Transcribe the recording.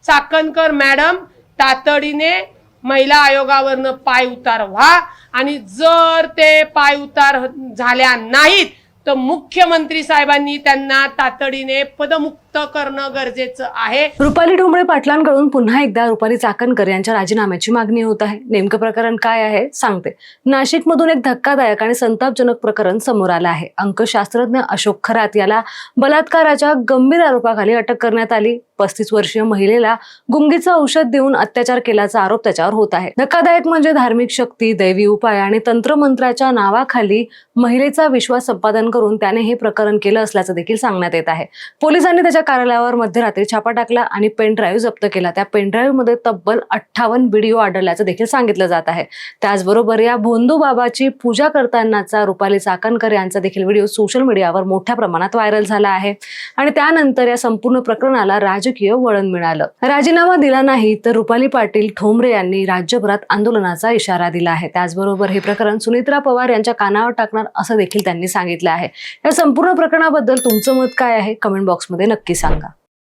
Chakankar madam तातडीने महिला आयोगावरनं पाय उतार व्हा आणि जर ते पाय उतार झाल्या नाहीत तर मुख्यमंत्री साहेबांनी त्यांना तातडीने पदमुक्त करणं गरजेचं आहे। रुपाली ढोंबळे पाटलांकडून पुन्हा एकदा रुपाली चाकणकर यांच्या राजीनाम्याची मागणी होत आहे। नेमकं प्रकरण काय आहे सांगते। नाशिकमधून एक धक्कादायक आणि संतापजनक प्रकरण समोर आलं आहे। अंकशास्त्रज्ञ अशोक खरात याला बलात्काराच्या गंभीर आरोपाखाली अटक करण्यात आली। 35 वर्षीय महिलेला गुंगीचं औषध देऊन अत्याचार केल्याचा आरोप त्याच्यावर होत आहे। धक्कादायक म्हणजे धार्मिक शक्ती, दैवी उपाय आणि तंत्रमंत्राच्या नावाखाली महिलेचा विश्वास संपादन करून त्याने हे प्रकरण केलं असल्याचं देखील सांगण्यात येत आहे। पोलिसांनी त्याच्या कार्यालयावर मध्यरात्री छापा टाकला आणि पेन ड्राईव्ह जप्त केला। त्या पेन ड्राईव्ह मध्ये तब्बल 58 व्हिडिओ आढळल्याचं देखील सांगितलं जात आहे। त्याचबरोबर या भोंदू बाबाची पूजा करतानाचा रुपाली चाकणकर यांचा देखील व्हिडिओ सोशल मीडियावर मोठ्या प्रमाणात व्हायरल झाला आहे आणि त्यानंतर या संपूर्ण प्रकरणाला राजकीय वळण मिळालं। राजीनामा दिला नाही तर रुपाली पाटील ठोंबरे यांनी राज्यभरात आंदोलनाचा इशारा दिला आहे। त्याचबरोबर हे प्रकरण सुनेत्रा पवार यांच्या कानावर टाकणार असं देखील त्यांनी सांगितलं आहे। या संपूर्ण प्रकरणाबद्दल तुमचं मत काय आहे कमेंट बॉक्समध्ये नक्की सांगा।